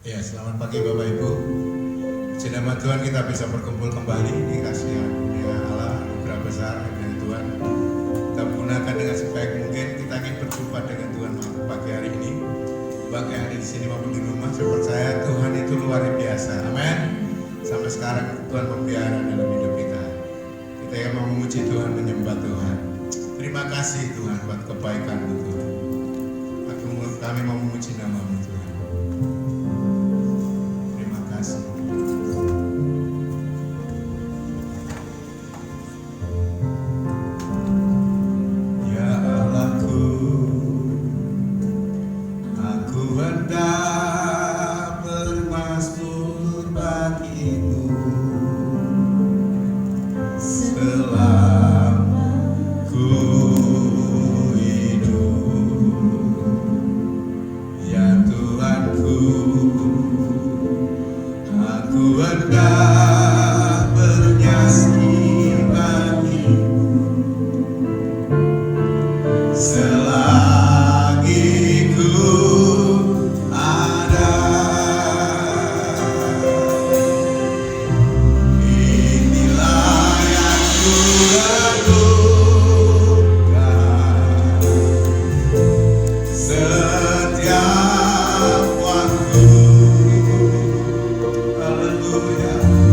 Ya, selamat pagi Bapak Ibu. Puji nama Tuhan kita bisa berkumpul kembali di kasih ya Allah, anugerah besar dari Tuhan. Kita gunakan dengan sebaik mungkin. Kita ingin berjumpa dengan Tuhan pagi hari ini. Bagi yang ada di sini maupun di rumah, saya percaya Tuhan itu luar biasa. Amin. Sampai sekarang Tuhan memelihara dalam hidup kita. Kita yang mau memuji Tuhan, menyembah Tuhan. Terima kasih Tuhan buat kebaikan-Mu Tuhan. Kami mau memuji nama-Mu Tuhan. Terima kasih. Ya Allahku, aku hendak bermazmur bagimu selama ku aku hendak bernyanyi bagimu selagi ku ada. Inilah yang ku lakukan setiap waktu. Haleluya.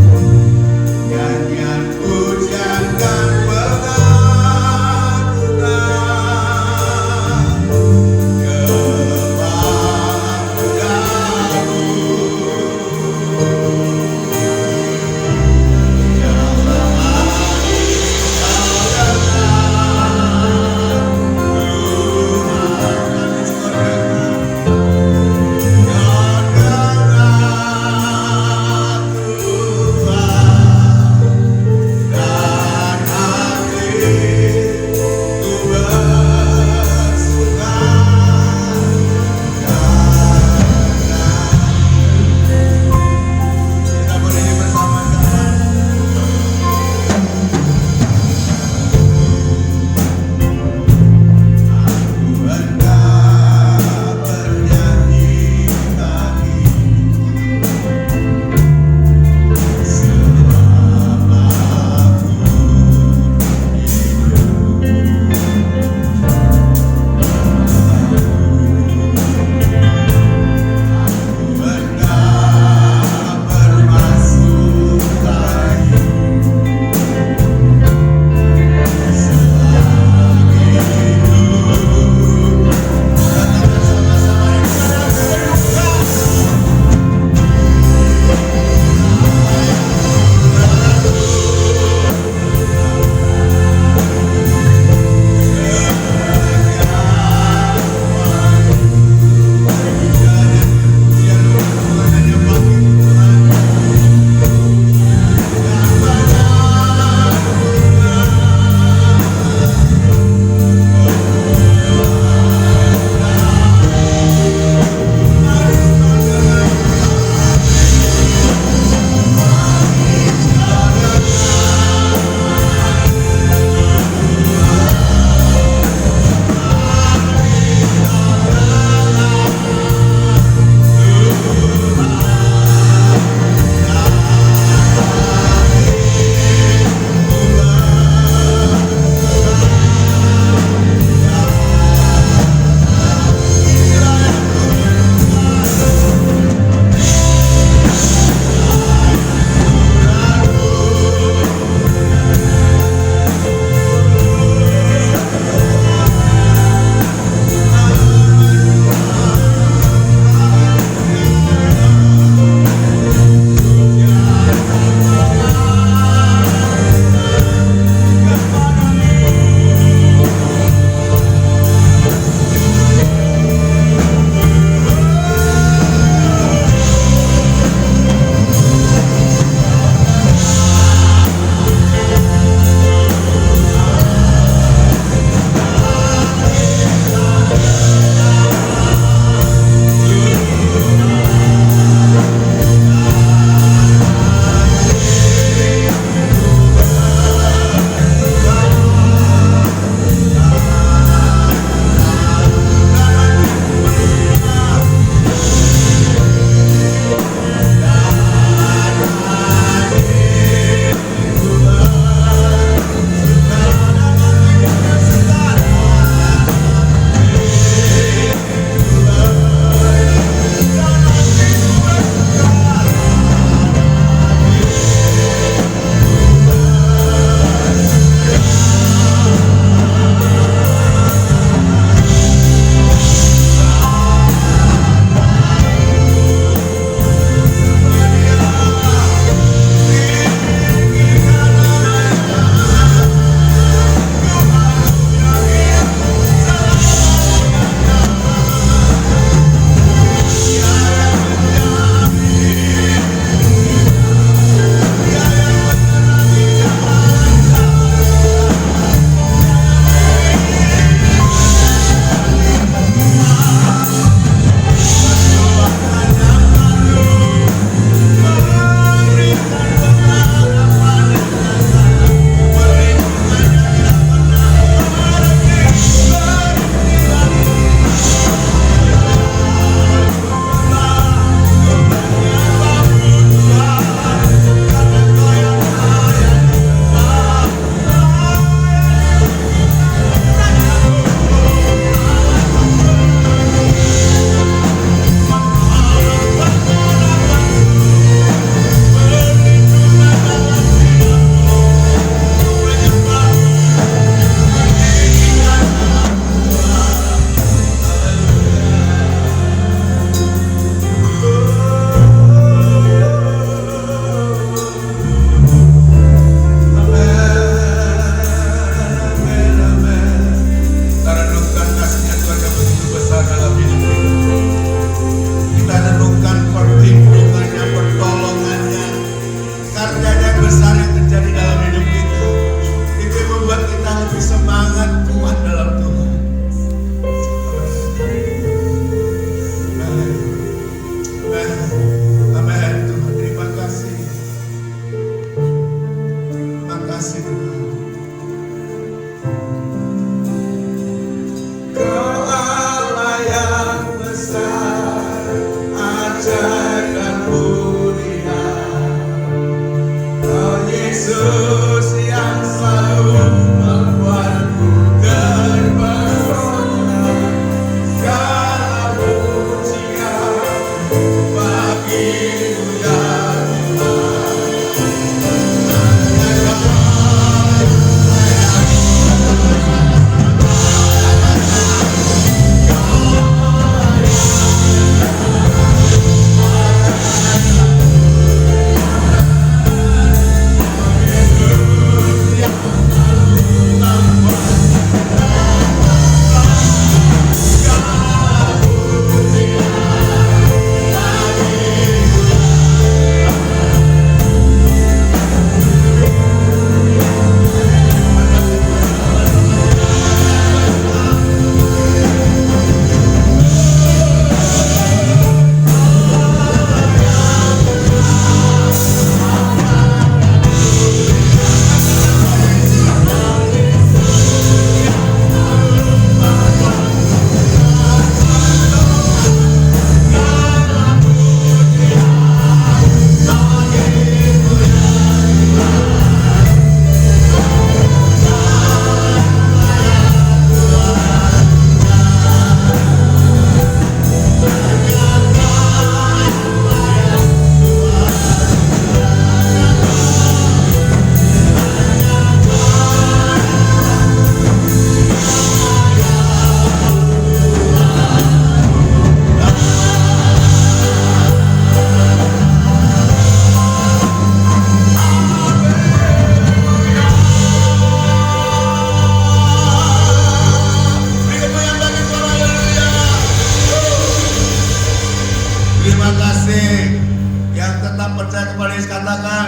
percaya kepada Yesus, katakan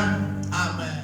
amin.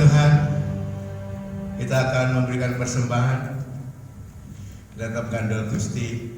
Tuhan, kita akan memberikan persembahan dalam kandel Gusti.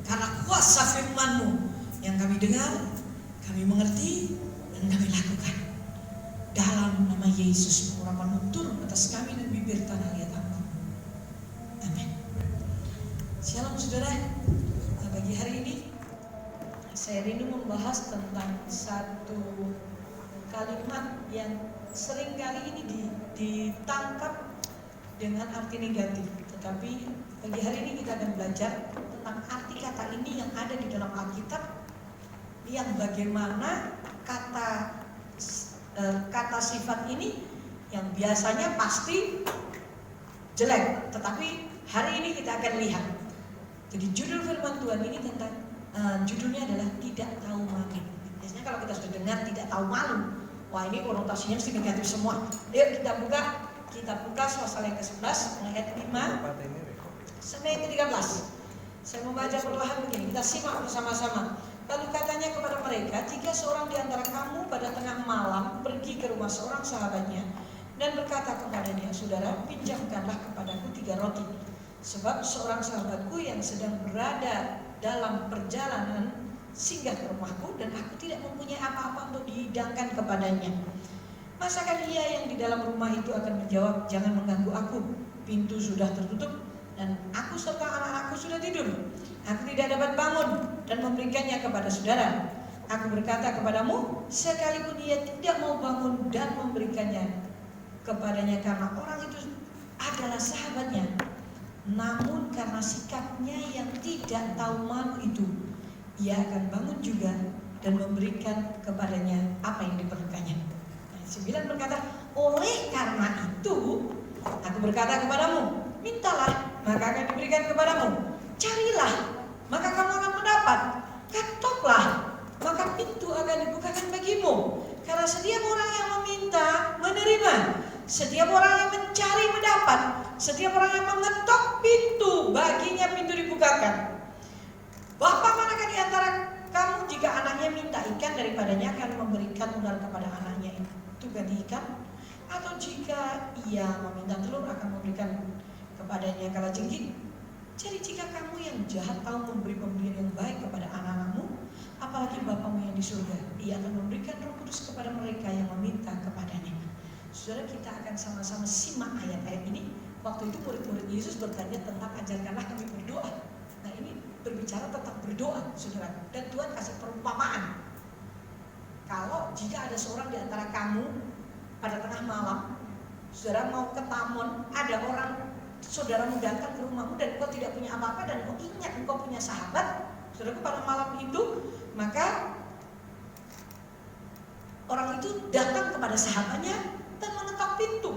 Karena kuasa firman-Mu yang kami dengar, kami mengerti, dan kami lakukan. Dalam nama Yesus, urapan turun atas kami dan bibir tanah liat ampun. Amin. Shalom saudara. Pagi hari ini saya rindu membahas tentang satu kalimat yang sering kali ini ditangkap dengan arti negatif. Tetapi pagi hari ini kita akan belajar tentang arti kata ini yang ada di dalam Alkitab, yang bagaimana kata sifat ini yang biasanya pasti jelek, tetapi hari ini kita akan lihat. Jadi judul firman Tuhan ini tentang judulnya adalah tidak tahu malu. Biasanya kalau kita sudah dengar tidak tahu malu, wah ini konotasinya mesti negatif semua. Yuk kita buka Suasana yang ke-11 ayat 5 sampai yang ke-13. Saya membaca perlahan begini, kita simak bersama-sama. Lalu katanya kepada mereka, jika seorang di antara kamu pada tengah malam pergi ke rumah seorang sahabatnya dan berkata kepadanya, saudara, pinjamkanlah kepadaku 3 roti. Sebab seorang sahabatku yang sedang berada dalam perjalanan singgah ke rumahku dan aku tidak mempunyai apa-apa untuk dihidangkan kepadanya. Masakan ia yang di dalam rumah itu akan menjawab, jangan mengganggu aku, pintu sudah tertutup dan aku serta anak-anakku sudah tidur. Aku tidak dapat bangun dan memberikannya kepada saudara. Aku berkata kepadamu, sekalipun ia tidak mau bangun dan memberikannya kepadanya karena orang itu adalah sahabatnya, namun karena sikapnya yang tidak tahu malu itu, ia akan bangun juga dan memberikan kepadanya apa yang diperlukannya. 9 berkata, oleh karena itu aku berkata kepadamu, mintalah maka akan diberikan kepadamu, carilah maka kamu akan mendapat, ketoklah maka pintu akan dibukakan bagimu. Karena setiap orang yang meminta menerima, setiap orang yang mencari mendapat, setiap orang yang mengetok pintu baginya pintu dibukakan. Bapak manakah di antara kamu jika anaknya minta ikan, daripadanya akan memberikan ular kepada anaknya itu ganti ikan? Atau jika ia meminta telur akan memberikan kepadanya kalajengking? Jadi jika kamu yang jahat tahu memberi pemberian yang baik kepada anak-anakmu, apalagi Bapamu yang di surga, ia akan memberikan Roh Kudus kepada mereka yang meminta kepadanya. Saudara, kita akan sama-sama simak ayat-ayat ini. Waktu itu murid-murid Yesus bertanya tentang ajarkanlah kami berdoa. Nah ini berbicara tentang berdoa, saudara. Dan Tuhan kasih perumpamaan. Kalau jika ada seorang di antara kamu pada tengah malam, saudara mau ke Tamon, ada orang saudaramu datang ke rumahmu dan engkau tidak punya apa-apa dan engkau ingat engkau punya sahabat, saudaraku, pada malam itu, maka orang itu datang kepada sahabatnya dan mengetok pintu.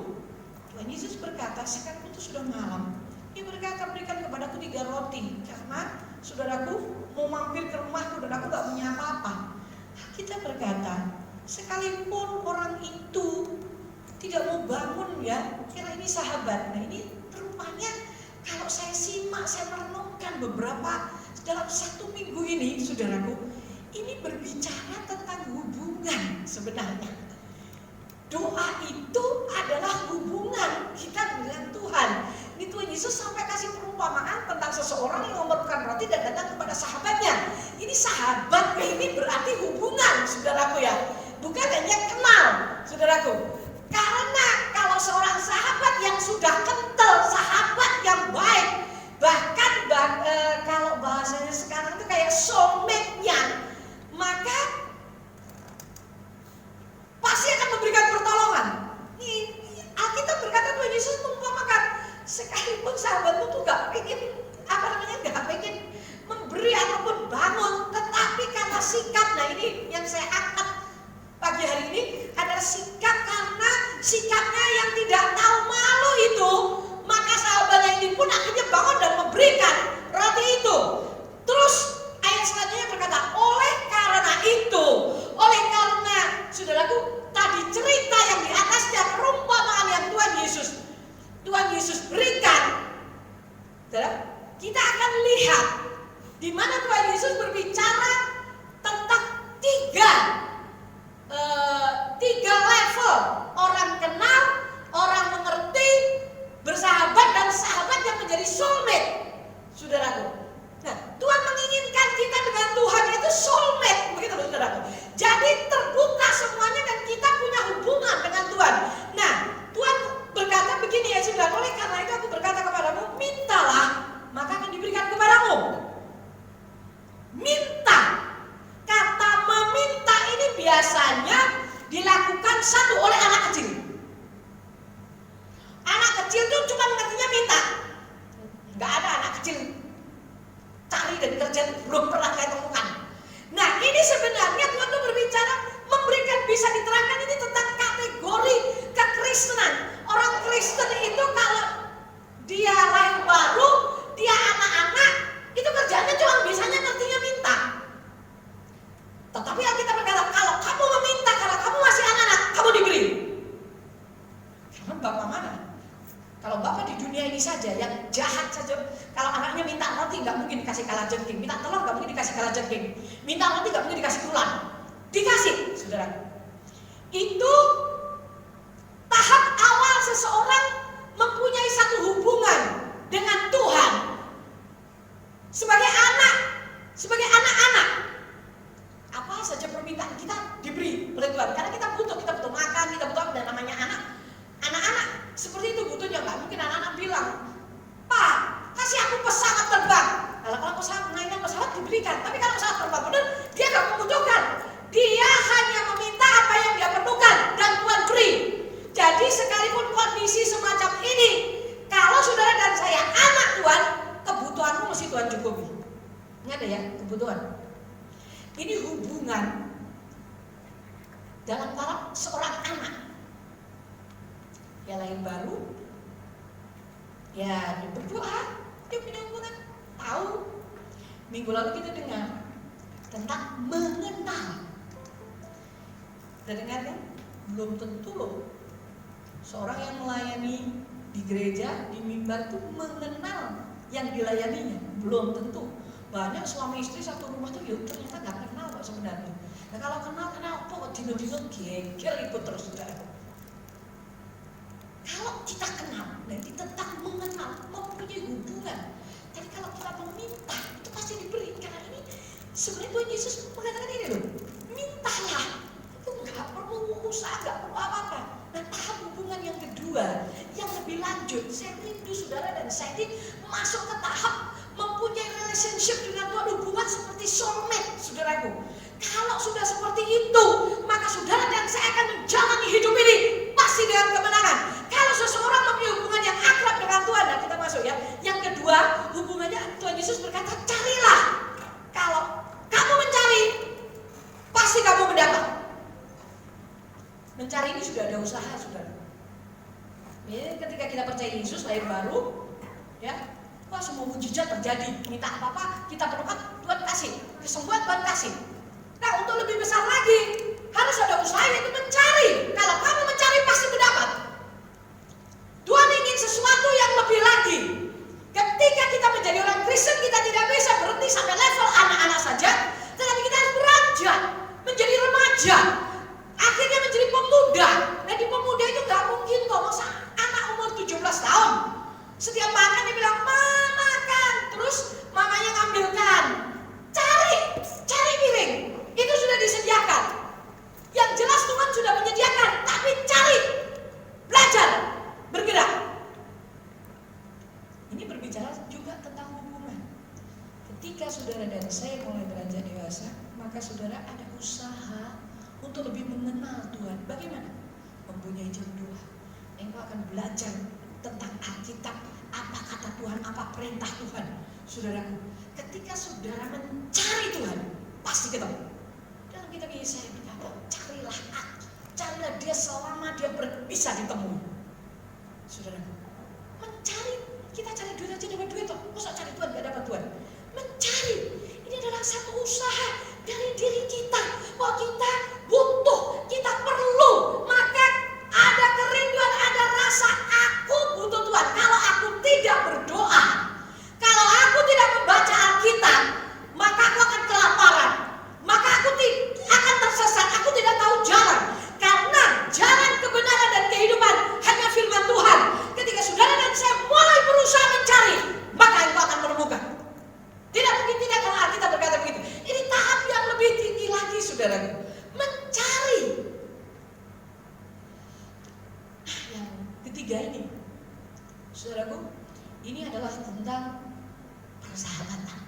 Tuhan Yesus berkata, sekarang itu sudah malam. Dia berkata, berikan kepadaku 3 roti karena saudaraku mau mampir ke rumahku dan aku gak punya apa-apa. Kita berkata, sekalipun orang itu tidak mau bangun ya, karena ini sahabat. Nah ini rupanya kalau saya simak, saya merenungkan beberapa dalam 1 minggu ini, saudaraku, ini berbicara tentang hubungan sebenarnya. Doa itu adalah hubungan kita dengan Tuhan. Ini Tuhan Yesus sampai kasih perumpamaan tentang seseorang yang memerlukan roti dan datang kepada sahabatnya. Ini sahabat ini berarti hubungan, saudaraku ya, bukan hanya kenal, saudaraku. Karena kalau seorang sahabat yang sudah kental, sahabat yang baik, bahkan kalau bahasanya sekarang itu kayak soulmate-nya, maka pasti akan memberikan pertolongan. Alkitab berkata, Tuhan Yesus mengumpamakan, sekalipun sahabatmu tuh gak pengen memberi ataupun bangun, tetapi karena sikap, nah ini yang saya angkat pagi hari ini adalah sikap, karena sikapnya yang tidak tahu malu itu, maka sahabatnya ini pun akhirnya bangun dan memberikan roti itu. Terus ayat selanjutnya berkata, oleh karena itu, oleh karena saudaraku tadi cerita yang di atasnya, perumpamaan yang Tuhan Yesus berikan, kita akan lihat di mana Tuhan Yesus berbicara tentang tiga level: orang kenal, orang mengerti, bersahabat, dan sahabat yang menjadi soulmate, saudaraku. Nah, Tuhan menginginkan kita dengan Tuhan itu soulmate. Kristen itu kalau dia lahir baru, dia anak-anak, itu kerjanya cuma bisanya ngertinya minta. Tetapi Alkitab berkata, kalau kamu meminta, kalau kamu masih anak-anak, kamu diberi. Karena Bapak mana? Kalau Bapak di dunia ini saja, yang jahat saja, kalau anaknya minta roti nggak mungkin dikasih kalajengking, minta telur nggak mungkin dikasih kalajengking, minta roti nggak mungkin dikasih tulang, dikasih, saudara. Itu tahap awal seseorang mempunyai satu hubungan dengan Tuhan sebagai anak, sebagai anak-anak. Apa saja permintaan kita diberi oleh Tuhan, karena kita butuh makan, kita butuh apa, dan namanya anak-anak seperti itu butuhnya. Nggak mungkin anak-anak bilang, Pak, kasih aku pesawat terbang. Kalau pesawat naikkan pesawat diberikan, tapi kalau pesawat terbang benar, dia nggak membutuhkan. Dia hanya meminta apa yang dia perlukan dan Tuhan beri. Jadi sekalipun kondisi semacam ini, kalau saudara dan saya anak Tuhan, kebutuhanmu mesti Tuhan cukupi. Ingat ya, kebutuhan. Ini hubungan dalam taraf seorang anak. Ya lahir baru, ya dia berdoa, dia punya hubungan. Tahu, minggu lalu kita dengar tentang mengenal. Kita dengar kan? Belum tentu loh seorang yang melayani di gereja, di mimbar itu mengenal yang dilayaninya. Belum tentu. Banyak suami istri satu rumah tuh yuk ternyata gak kenal kok sebenarnya. Nah kalau kenal kok dino-dino geger ikut terus saudara. Kalau kita kenal, berarti tentang mengenal, mempunyai hubungan. Tapi kalau kita meminta, itu pasti diberi. Karena ini sebenarnya Tuhan Yesus mengatakan ini loh, mintalah. Itu nggak perlu usaha, nggak perlu apa-apa. Nah tahap hubungan yang kedua, yang lebih lanjut, saya rindu saudara dan saya ini masuk ke tahap mempunyai relationship dengan Tuhan, hubungan seperti soulmate, saudaraku. Kalau sudah seperti itu, maka saudara dan saya akan menjalani hidup ini pasti dengan kemenangan. Kalau seseorang mempunyai hubungan yang akrab dengan Tuhan, nah kita masuk ya. Yang kedua, hubungannya Tuhan Yesus berkata, carilah. Kalau kamu mencari, pasti kamu mendapat. Mencari ini sudah ada usaha, saudara. Ya, ketika kita percaya Yesus lahir baru, ya, wah semua mujizat terjadi. Minta apa-apa kita perlukan, Tuhan kasih. Kesembuhan Tuhan kasih. Nah untuk lebih besar lagi, harus ada usaha yaitu mencari. Kalau kamu mencari pasti mendapat. Tuhan ingin sesuatu yang lebih lagi. Ketika kita menjadi orang Kristen, kita tidak bisa berhenti sampai level anak-anak saja, tetapi kita harus beranjak menjadi remaja, akhirnya menjadi pemuda. Nah di pemuda itu gak mungkin kok, masa anak umur 17 tahun setiap makan dia bilang, "Ma, makan." Terus mamanya ngambilkan. Cari piring. Itu sudah disediakan. Yang jelas Tuhan sudah menyediakan, tapi cari. Belajar, bergerak. Ini berbicara juga tentang hubungan. Ketika saudara dan saya mulai beranjak dewasa, maka saudara ada usaha untuk lebih mengenal Tuhan. Bagaimana? Mempunyai jam doa. Engkau akan belajar tentang Alkitab, apa kata Tuhan, apa perintah Tuhan. Saudaraku, ketika saudara mencari Tuhan, pasti ketemu. Dalam kitab Yesaya berkata, carilah dia selama dia bisa ditemui. Saudaraku, mencari, kita cari duit aja dapat duit toh. Masa cari Tuhan gak dapat Tuhan? Mencari, ini adalah satu usaha dari diri kita. Bahwa kita butuh, kita perlu, maka ada kerinduan, ada rasa aku butuh Tuhan. Kalau aku tidak berdoa, kalau aku tidak membaca Alkitab, maka aku akan kelaparan, maka aku akan tersesat, aku tidak tahu jalan. Karena jalan kebenaran dan kehidupan hanya firman Tuhan. Ketika saudara dan saya mulai berusaha mencari, maka engkau akan menemukan. Tidak mungkin tidak, kalau Alkitab berkata begitu. Ini tahap yang lebih tinggi lagi, saudaraku. Mencari. Yang ketiga ini, saudaraku, ini adalah tentang persahabatan.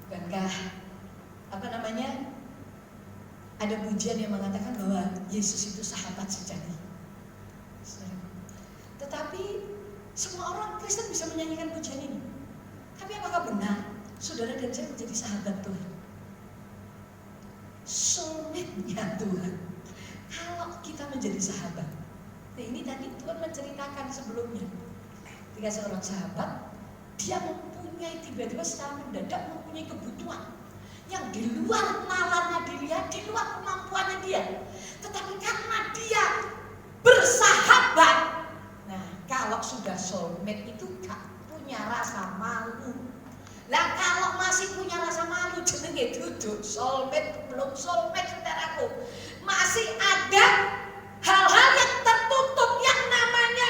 Bukankah ada pujian yang mengatakan bahwa Yesus itu sahabat sejati. Tetapi semua orang Kristen bisa menyanyikan pujian ini. Tapi apakah benar saudara dan saya menjadi sahabat Tuhan? Soulmate-nya Tuhan. Kalau kita menjadi sahabat, Nah, ini tadi Tuhan menceritakan sebelumnya. Ketika seorang sahabat, dia mempunyai tiba-tiba secara mendadak mempunyai kebutuhan yang di luar nalarnya dilihat, di luar kemampuannya dia. Tetapi karena dia bersahabat, nah kalau sudah soulmate itu gak punya rasa malu. Lah kalau masih punya rasa malu, jenenge duduk soulmate, belum soulmate saudaraku. Masih ada hal-hal yang tertutup yang namanya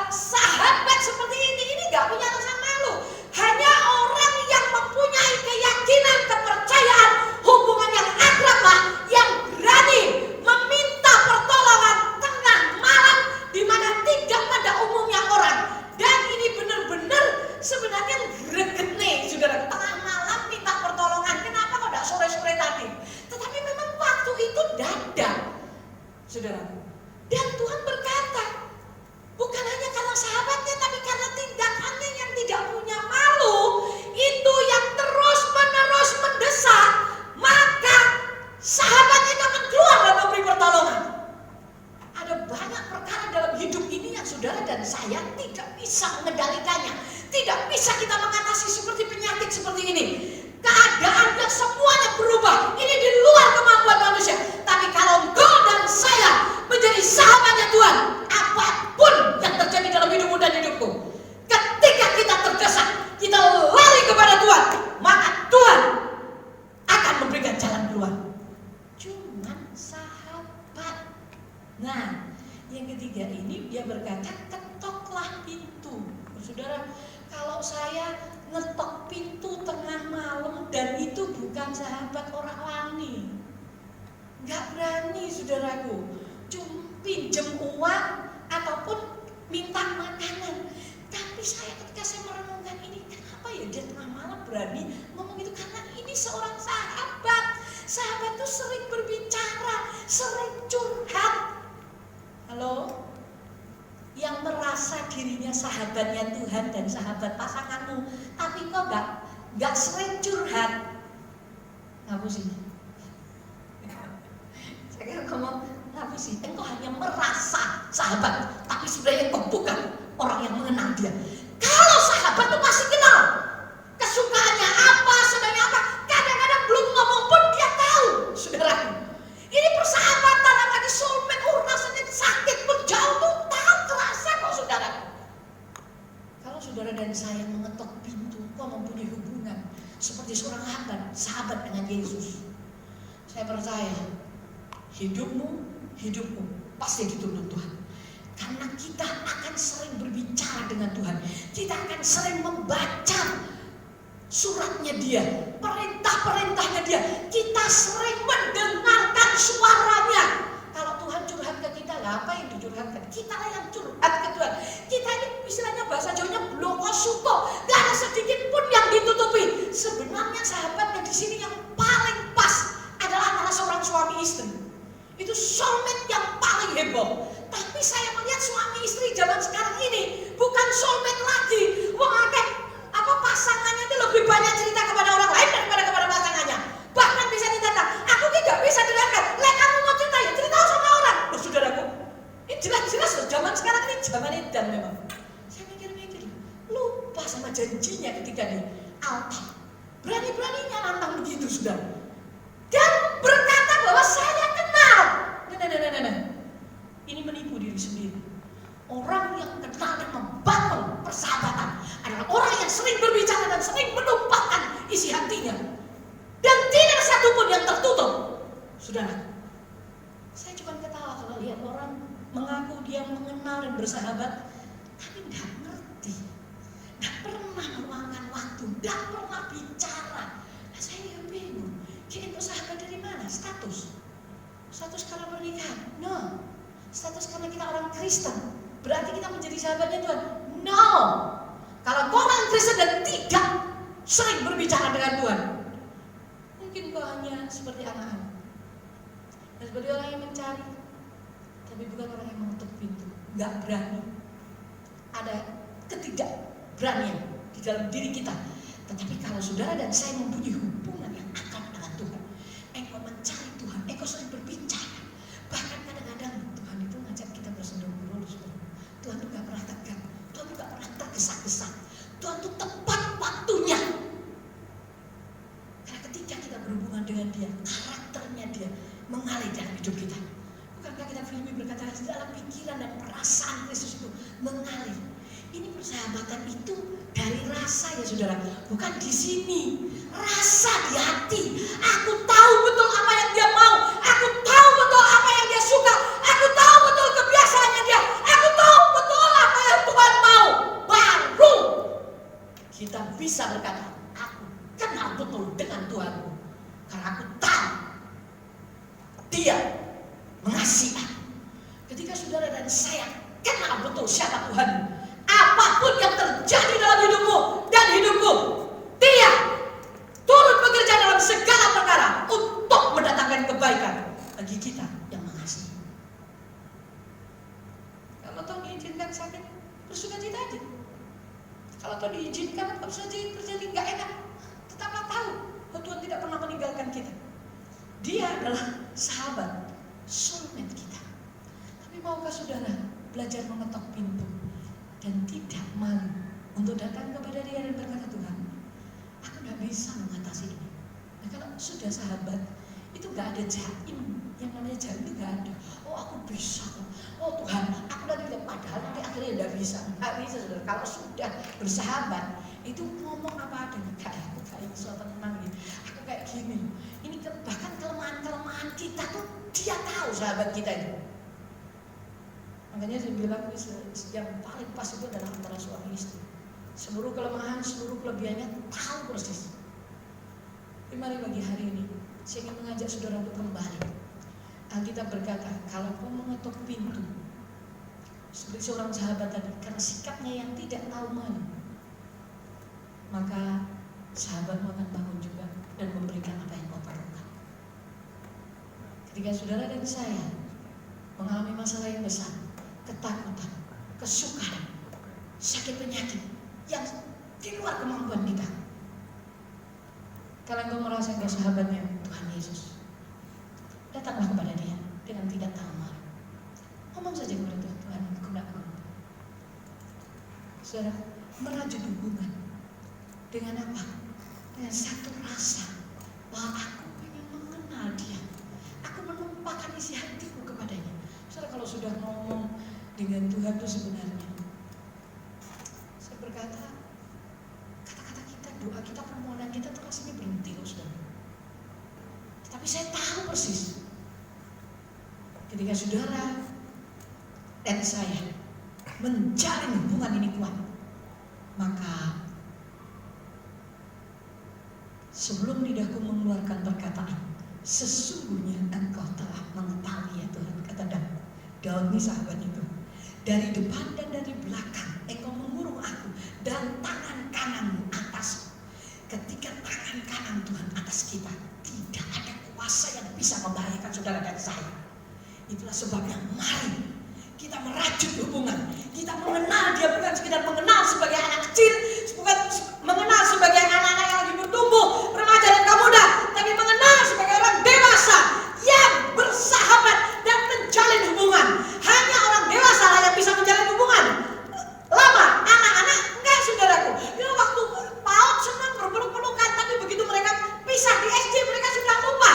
sahabat seperti ini gak punya rasa malu. Hanya orang yang mempunyai keyakinan, kepercayaan, hubungan yang akrab lah, yang berani meminta pertolongan tengah malam di mana tidak pada umumnya orang. Dan ini benar-benar sebenarnya gregetne, saudara, tengah malam minta pertolongan. Kenapa kok tidak sore-sore tadi? Tetapi memang waktu itu dadak, saudara. Dan Tuhan berkata, bukan hanya karena sahabatnya, tapi karena tindakannya yang tidak punya malu, itu yang terus-menerus mendesak, maka sahabatnya itu akan keluar dan memberi pertolongan. Ada banyak perkara dalam hidup ini yang saudara dan saya tidak bisa mengendalikannya. Tidak bisa kita mengatasi seperti penyakit seperti ini. Keadaan yang semuanya berubah, ini di luar kemampuan manusia. Tapi kalau engkau dan saya menjadi sahabatnya Tuhan, apapun yang terjadi dalam hidupmu dan hidupku, ketika kita terdesak, kita lari kepada Tuhan, maka Tuhan akan memberikan jalan keluar. Cuman sahabat. Nah, yang ketiga ini dia berkata, ketoklah pintu. Saudara, kalau saya ngetok pintu tengah malam dan itu bukan sahabat orang wani, nggak berani, saudaraku. Cuma pinjem uang ataupun minta makanan. Tapi ketika saya merenungkan ini, kenapa ya dia tengah malam berani ngomong itu? Karena ini seorang sahabat. Sahabat itu sering berbicara, sering curhat. Halo? Yang merasa dirinya sahabatnya Tuhan dan sahabat pasanganmu, tapi kok gak sering curhat. Ngapus ini? Saya kira ngomong ngapus sih? Engkau hanya merasa sahabat, tapi sebenarnya engkau bukan orang yang mengenal dia. Kalau sahabat tuh masih kenal kesukaannya apa, senangnya apa, kadang-kadang belum ngomong pun dia tahu, saudara. Ini persahabatan, apalagi soulmate, rasanya sakit pun jauh tuh tahu, terasa kok, saudara. Kalau saudara dan saya mengetok pintu, kok mempunyai hubungan seperti seorang sahabat dengan Yesus, saya percaya hidupmu pasti dituntun Tuhan. Karena kita akan sering berbicara dengan Tuhan, kita akan sering membaca suratnya dia, perintah-perintahnya dia, kita sering mendengarkan suaranya. Kalau Tuhan curhat ke kita, lah apa yang dicurhatkan? Kita lah yang curhat ke Tuhan. Kita ini istilahnya bahasa Jawanya blokosuto, gak ada sedikit pun yang ditutupi. Sebenarnya sahabatnya di sini yang paling pas adalah antara seorang suami istri. Itu soulmate yang paling heboh. Tapi saya melihat suami istri zaman sekarang ini bukan soulmate lagi. Pasangannya itu lebih banyak cerita kepada orang lain daripada kepada pasangannya. Bahkan bisa ditantang, aku gak bisa dengarkan. Kamu mau cerita ya, cerita sama orang. Loh, saudaraku, ini jelas-jelas loh, zaman sekarang ini zaman edan memang. Saya mikir-mikir, lupa sama janjinya ketika di altar. Berani-beraninya nantang begitu, saudara. Dan berkata bahwa saya kenal. Nah. Ini menipu diri sendiri. Orang yang kenal dan membangun persahabatan adalah orang yang sering berbicara dan sering menumpahkan isi hatinya. Dan tidak satupun yang tertutup. Saudara, saya cuma ketawa kalau lihat orang mengaku dia mengenal dan bersahabat, tapi tidak ngerti, tidak pernah meluangkan waktu, tidak pernah bicara. Nah, saya bingung, dia bersahabat dari mana? Status karena pernikahan? No. Status karena kita orang Kristen, berarti kita menjadi sahabatnya Tuhan? No. Kalau kau orang Kristen dan tidak sering berbicara dengan Tuhan, mungkin kau hanya seperti anak-anak, dan seperti orang yang mencari, tapi bukan orang yang mengetuk pintu. Gak berani. Ada ketidakberanian di dalam diri kita. Tetapi kalau saudara dan saya mempunyai hubungan yang akrab dengan Tuhan, engkau mencari Tuhan, engkau sering berbicara. Bahkan kadang-kadang Tuhan itu ngajak kita bersentuhan. dengan dia, karakternya dia mengalir dalam hidup kita. Bukankah kita Filipi berkata dalam pikiran dan perasaan Kristus itu mengalir. Ini persahabatan itu dari rasa ya saudara, bukan di sini. Rasa di hati. Aku tahu betul apa yang dia mau. Aku tahu betul apa yang dia suka. Aku tahu betul kebiasaannya dia. Aku tahu betul apa yang Tuhan mau. Baru kita bisa berkata, aku kenal betul dengan Tuhanku. Karena aku tahu dia mengasihi aku. Ketika saudara dan saya kenal betul siapa Tuhan, apapun yang terjadi dalam hidupmu dan hidupku, dia turut bekerja dalam segala perkara untuk mendatangkan kebaikan bagi kita yang mengasihi. Kalau Tuhan diizinkan sakit, bersuka cita aja. Kalau Tuhan diizinkan apa saja terjadi nggak enak, tetaplah tahu bahwa Tuhan tidak pernah meninggalkan kita. Dia adalah sahabat, soulmate kita. Tapi maukah saudara belajar mengetok pintu dan tidak malu untuk datang kepada dia dan berkata, Tuhan, aku gak bisa mengatasi ini. Nah, kalau sudah sahabat, itu gak ada jaim. Yang namanya jaim itu gak ada. Oh, aku bisa. Oh Tuhan, aku nanti tidak. Padahal nanti akhirnya gak bisa. Gak bisa saudara. Kalau sudah bersahabat, itu ngomong apa ada. Aku kayak suatu tenang gitu. Aku kayak gini. Ini bahkan kelemahan-kelemahan kita tuh dia tahu sahabat kita itu. Makanya saya bilang yang paling pas itu adalah antara suami istri. Seluruh kelemahan, seluruh kelebihannya tahu persis. Tapi mari bagi hari ini, saya ingin mengajak saudara untuk kembali. Alkitab berkata, kalau kau mengetuk pintu, seperti seorang sahabat tadi, karena sikapnya yang tidak tahu malu, maka sahabatmu akan bangun juga dan memberikan apa yang kau perlukan. Ketika saudara dan saya mengalami masalah yang besar, ketakutan, kesukaran, sakit penyakit yang di luar kemampuan kita, kalau engkau merasa engkau sahabatnya Tuhan Yesus, datanglah kepada dia dengan tidak tahu malu. Ngomong saja kepada Tuhan, Tuhan aku tidak mampu. Saudara, merajut hubungan dengan apa? Dengan satu rasa bahwa aku ingin mengenal dia. Aku menumpahkan isi hatiku kepadanya. Saudara, kalau sudah ngomong dengan Tuhan itu sebenarnya, saya berkata, kata-kata kita, doa kita, permohonan kita itu rasanya berhenti loh saudara. Tapi saya tahu persis, ketika saudara dan saya menjalin hubungan ini kuat, maka sebelum lidahku mengeluarkan perkataan, sesungguhnya engkau telah mengetahui ya Tuhan, kata Daud ini sahabat itu. Dari depan dan dari belakang engkau mengurung aku dan tangan kananmu atas. Ketika tangan kanan Tuhan atas kita, tidak ada kuasa yang bisa membahayakan saudara dan saya. Itulah sebabnya mari kita merajut hubungan. Kita mengenal dia bukan sekedar mengenal sebagai anak kecil, bukan mengenal sebagai anak-anak yang lagi bertumbuh, remaja dan pemuda, tapi mengenal sebagai orang dewasa yang bersahabat dan menjalin hubungan. Hanya orang dewasa lah yang bisa menjalin hubungan lama. Anak-anak enggak saudaraku. Itu waktu PAUD senang berpeluk-pelukan, tapi begitu mereka pisah di SD mereka sudah lupa.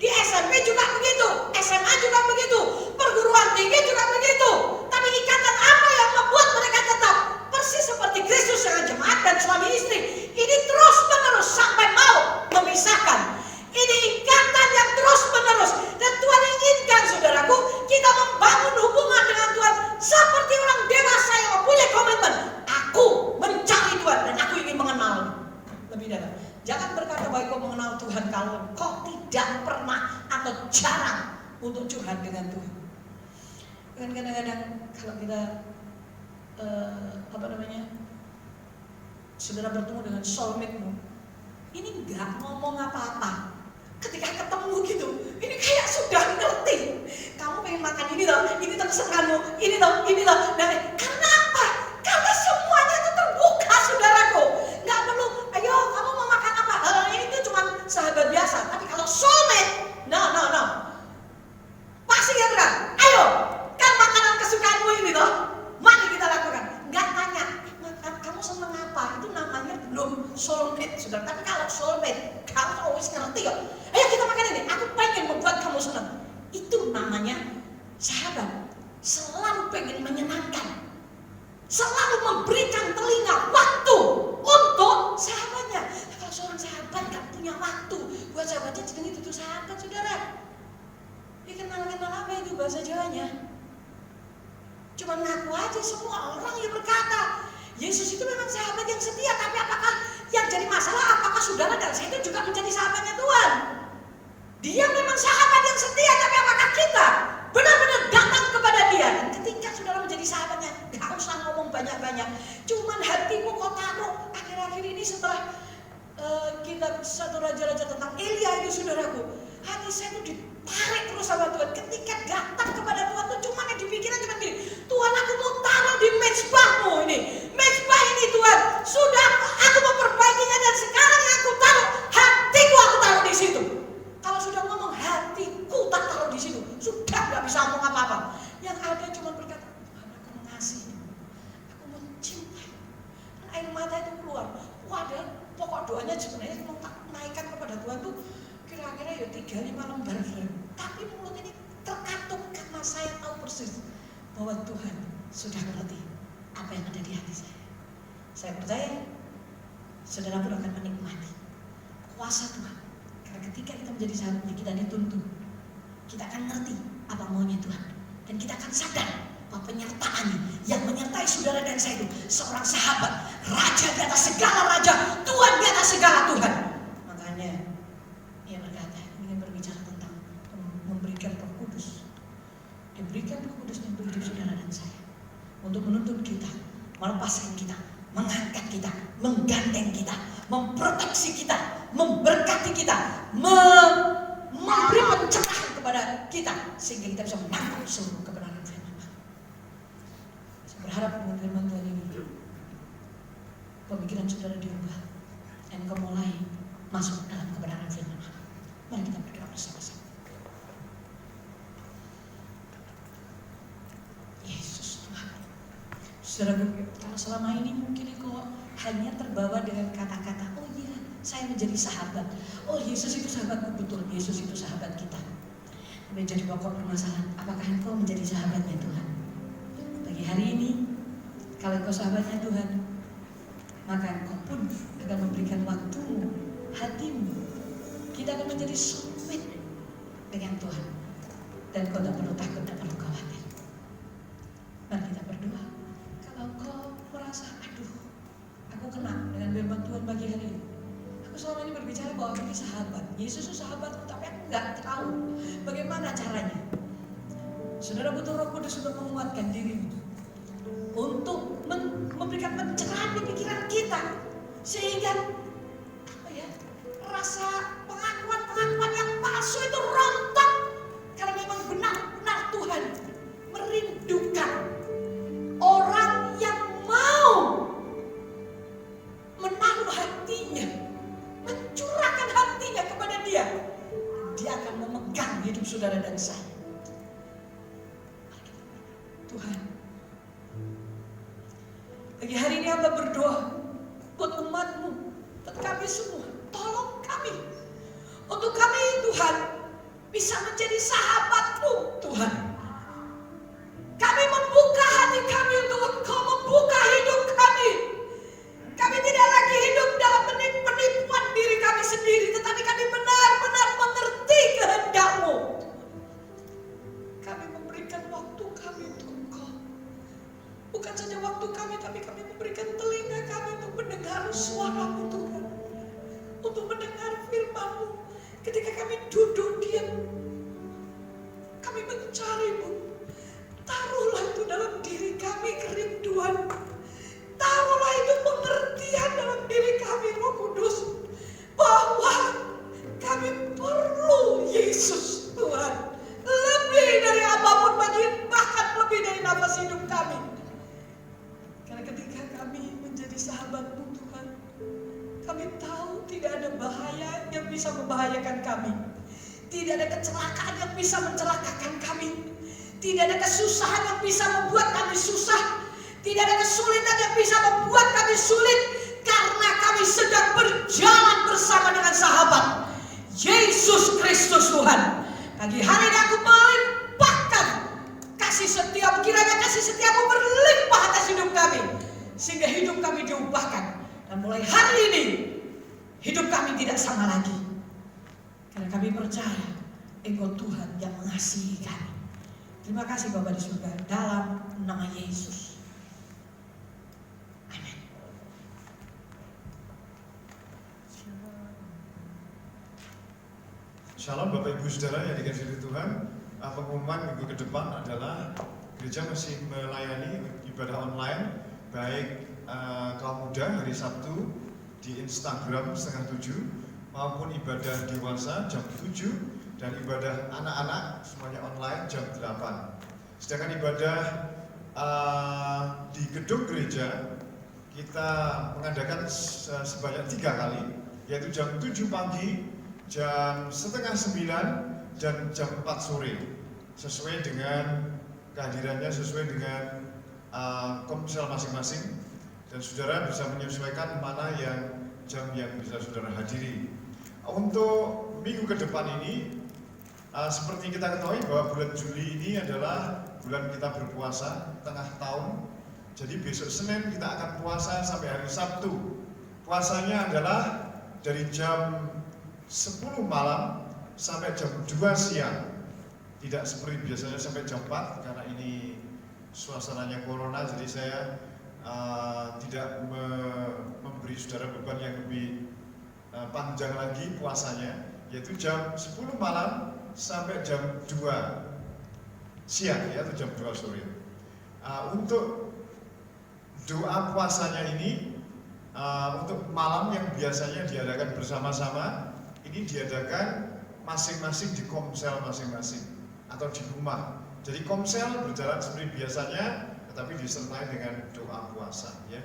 Di SMP juga begitu, SMA juga begitu, perguruan tinggi juga begitu. Tapi ikatan apa yang membuat mereka tetap persis seperti Kristus dengan jemaat dan suami istri? Ini terus menerus sampai mau memisahkan. Ini ikatan yang terus menerus. Dan Tuhan inginkan saudaraku, kita membangun hubungan dengan Tuhan seperti orang dewasa yang mempunyai komitmen. Aku mencari Tuhan dan aku ingin mengenal lebih dalam. Jangan berkata bahwa kau mengenal Tuhan kalau kau tidak pernah atau jarang untuk curhat dengan Tuhan. Kan kadang-kadang kalau kita saudara bertemu dengan soulmate-mu, ini nggak ngomong apa-apa. Ketika ketemu gitu, ini kayak sudah ngerti. Kamu pengen makan ini loh, ini terkesenanmu, ini loh. Nah, karena apa? Karena semuanya itu terbuka saudaraku. Nggak perlu, ayo kamu mau makan apa? Ini tuh cuma sahabat biasa. Tapi kalau soulmate, no. Pasti ya kan? Ayo, kan makanan kesukaanmu ini loh. Mari kita lakukan. Nggak tanya, kamu seneng apa? Itu namanya belum soulmate, saudara. Tapi kalau soulmate, kamu always ngerti kok. katakan ini, aku pengen membuat kamu senang. Itu namanya sahabat. Selalu pengen menyenangkan, selalu memberikan telinga, waktu untuk sahabatnya. Kalau seorang sahabat gak punya waktu buat sahabatnya, jadi itu sahabat, saudara. Kenal-kenal apa itu bahasa Jawanya? Cuma ngaku aja. Semua orang yang berkata Yesus itu memang sahabat yang setia, tapi apakah yang jadi masalah, apakah saudara dan saya itu juga menjadi sahabatnya Tuhan? Dia memang sahabat yang setia, tapi apakah kita benar-benar datang kepada dia? Dan ketika saudara menjadi sahabatnya, gak usah ngomong banyak-banyak, cuman hatimu kau taruh. Akhir-akhir ini setelah kita satu raja-raja tentang Elia itu, saudaraku, hati saya itu ditarik terus sama Tuhan. Ketika datang kepada Tuhan tuh cuma yang dipikiran cuma gini, Tuhan, aku mau taruh di mezbahmu ini, mezbah ini Tuhan, sudah aku mau perbaikinya, dan sekarang yang aku taruh hatiku, aku taruh di situ. Kalau sudah ngomong hatiku tak taruh di situ, sudah nggak bisa ngomong apa-apa. Yang ada cuma berkata, Tuhan, aku mengasihi, aku mencintai, dan air mata itu keluar. Wadah, pokok doanya sebenarnya mau tak naikkan kepada Tuhan tuh kira-kira ya 3-5 lembar. Tapi mulut ini terkatup karena saya tahu persis bahwa Tuhan sudah mengerti apa yang ada di hati saya. Saya percaya saudara pun akan menikmati kuasa Tuhan. Karena ketika kita menjadi sahabatnya, kita dituntun, kita akan ngerti apa maunya Tuhan, dan kita akan sadar bahwa penyertaannya yang menyertai saudara dan saya itu seorang sahabat, raja di atas segala raja, Tuhan di atas segala Tuhan. Makanya ia berkata, ingin berbicara tentang memberikan Roh Kudus. Diberikan Roh Kudus untuk hidup saudara dan saya, untuk menuntun kita, melepaskan kita, mengangkat kita, menggandeng kita, memproteksi kita, memberkati kita, memberi pencerahan kepada kita, sehingga kita bisa menangkap seluruh kebenaran firman Tuhan. Saya berharap dengan firman Tuhan ini pemikiran saudara diubah dan kau mulai masuk dalam kebenaran firman Tuhan. Mari kita berdoa bersama-sama. Yesus Tuhan, saudara, kalau selama ini mungkin kau hanya terbawa dengan kata-kata, oh iya, saya menjadi sahabat, oh Yesus itu sahabatku, betul, Yesus itu sahabat kita. Menjadi pokok permasalahan, apakah engkau menjadi sahabatnya Tuhan? Bagi hari ini, kalau engkau sahabatnya Tuhan, maka engkau pun akan memberikan waktumu, hatimu. Kita akan menjadi soulmate dengan Tuhan, dan kau tak perlu takut, tak perlu khawatir. Mari kita berdoa. Kalau kau merasa, aduh, aku kena dengan firman Tuhan bagi hari ini, aku selama ini berbicara bahwa aku ini sahabat, Yesus itu sahabatku, tapi aku nggak tahu bagaimana caranya. Saudara butuh Roh Kudus untuk menguatkan dirimu, untuk memberikan pencerahan di pikiran kita, sehingga rasa pengakuan yang palsu itu rontok. Karena memang benar-benar Tuhan merindukan orang yang mau menaruh hatinya, mencurahkan hatinya kepada Dia. Dia akan memegang hidup saudara dan saya. Tuhan, pagi hari ini hamba berdoa buat umat-Mu, buat kami semua. Tolong kami, untuk kami Tuhan bisa menjadi sahabat-Mu Tuhan. Kami membuka hati kami untuk Engkau membuka hidup kami. Kami tidak lagi hidup dalam penipuan diri kami sendiri, tetapi kami benar-benar mengerti kehendak-Mu. Kami memberikan waktu kami untuk Engkau. Bukan saja waktu kami, tapi kami memberikan telinga kami untuk mendengar suara-Mu Tuhan, untuk mendengar firman-Mu. Ketika kami duduk diam, kami mencari-Mu. Taruhlah itu dalam diri kami kerinduan. Taruhlah itu pengertian dalam diri kami, Roh Kudus, bahwa kami perlu Yesus Tuhan, lebih dari apapun, bahkan lebih dari nafas hidup kami. Karena ketika kami menjadi sahabat-Mu Tuhan, kami tahu tidak ada bahaya yang bisa membahayakan kami, tidak ada kecelakaan yang bisa mencelakakan kami, tidak ada kesusahan yang bisa membuat kami susah, tidak ada kesulitan yang bisa membuat kami sulit, karena kami sedang berjalan bersama dengan sahabat Yesus Yesus Kristus Tuhan. Pagi hari ini aku melimpahkan kasih setiamu, kiranya kasih setiamu berlimpah atas hidup kami, sehingga hidup kami diubahkan. Dan mulai hari ini hidup kami tidak sama lagi, karena kami percaya Engkau Tuhan yang mengasihi kami. Terima kasih Bapa di surga, dalam nama Yesus. Amin. Shalom Bapak Ibu Saudara yang dikasihi Tuhan. Pengumuman minggu ke depan adalah gereja masih melayani ibadah online, baik kaum muda hari Sabtu di Instagram 6:30 maupun ibadah dewasa jam 7 dan ibadah anak-anak semuanya online jam 8. Sedangkan ibadah di gedung gereja kita mengadakan sebanyak 3 kali, yaitu jam 7 pagi, jam 8:30 dan jam 4 sore, sesuai dengan kehadirannya, sesuai dengan komsel masing-masing, dan saudara bisa menyesuaikan mana yang jam yang bisa saudara hadiri. Untuk minggu ke depan ini, seperti kita ketahui bahwa bulan Juli ini adalah bulan kita berpuasa tengah tahun. Jadi besok Senin kita akan puasa sampai hari Sabtu. Puasanya adalah dari jam 10 malam sampai jam 2 siang. Tidak seperti biasanya sampai jam 4, karena ini suasananya corona, jadi saya tidak memberi saudara beban yang lebih panjang lagi puasanya, yaitu jam 10 malam sampai jam 2 siang, atau jam 2 sore. Untuk doa puasanya ini, untuk malam yang biasanya diadakan bersama-sama, ini diadakan masing-masing di komsel masing-masing atau di rumah. Jadi komsel berjalan seperti biasanya, tetapi disertai dengan doa puasa, ya.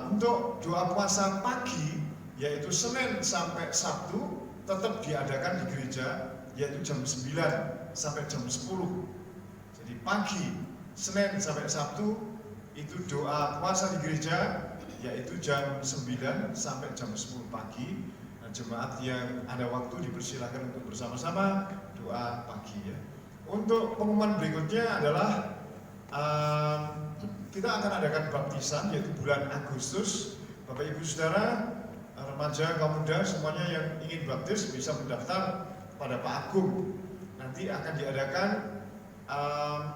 Untuk doa puasa pagi, yaitu Senin sampai Sabtu, tetap diadakan di gereja, yaitu jam 9 sampai jam 10. Jadi pagi Senin sampai Sabtu itu doa puasa di gereja, yaitu jam 9 sampai jam 10 pagi. Nah, jemaat yang ada waktu dipersilakan untuk bersama-sama doa pagi, ya. Untuk pengumuman berikutnya adalah kita akan adakan baptisan, yaitu bulan Agustus. Bapak Ibu Saudara, remaja, kaum muda, semuanya yang ingin baptis bisa mendaftar pada Pak Agung. Nanti akan diadakan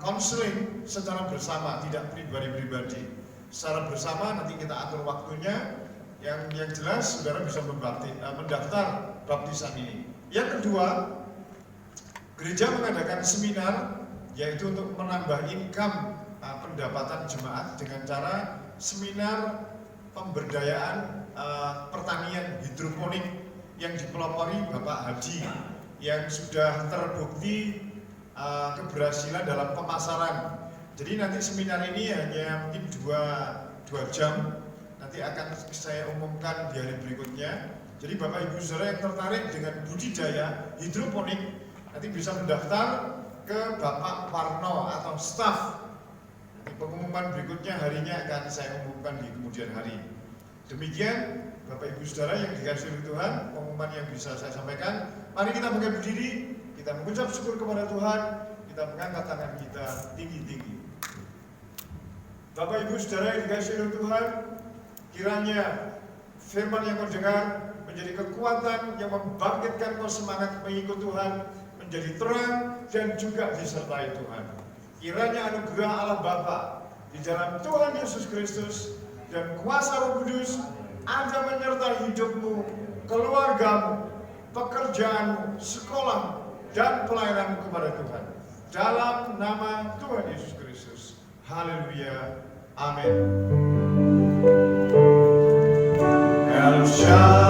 konseling secara bersama, tidak pribadi-pribadi. Secara bersama nanti kita atur waktunya. Yang jelas saudara bisa mendaftar baptisan ini. Yang kedua, gereja mengadakan seminar, yaitu untuk menambah income pendapatan jemaat dengan cara seminar pemberdayaan pertanian hidroponik yang dipelopori Bapak Haji, yang sudah terbukti keberhasilan dalam pemasaran. Jadi nanti seminar ini hanya mungkin 2 jam, nanti akan saya umumkan di hari berikutnya. Jadi Bapak Ibu Saudara yang tertarik dengan budidaya hidroponik nanti bisa mendaftar ke Bapak Parno atau staf. Nanti pengumuman berikutnya harinya akan saya umumkan di kemudian hari. Demikian Bapak Ibu Saudara yang dikasihi Tuhan, pengumuman yang bisa saya sampaikan. Mari kita bangkit berdiri, kita mengucap syukur kepada Tuhan, kita mengangkat tangan kita tinggi-tinggi. Bapak Ibu Saudara yang dikasihi Tuhan, kiranya firman yang kau dengar menjadi kekuatan yang membangkitkan kau semangat mengikut Tuhan, menjadi terang dan juga disertai Tuhan. Kiranya anugerah Allah Bapa di dalam Tuhan Yesus Kristus dan kuasa Roh Kudus ada menyertai hidupmu, keluargamu, pekerjaanmu, sekolahmu, dan pelayananmu kepada Tuhan. Dalam nama Tuhan Yesus Kristus. Haleluya. Amin. El Shaddai.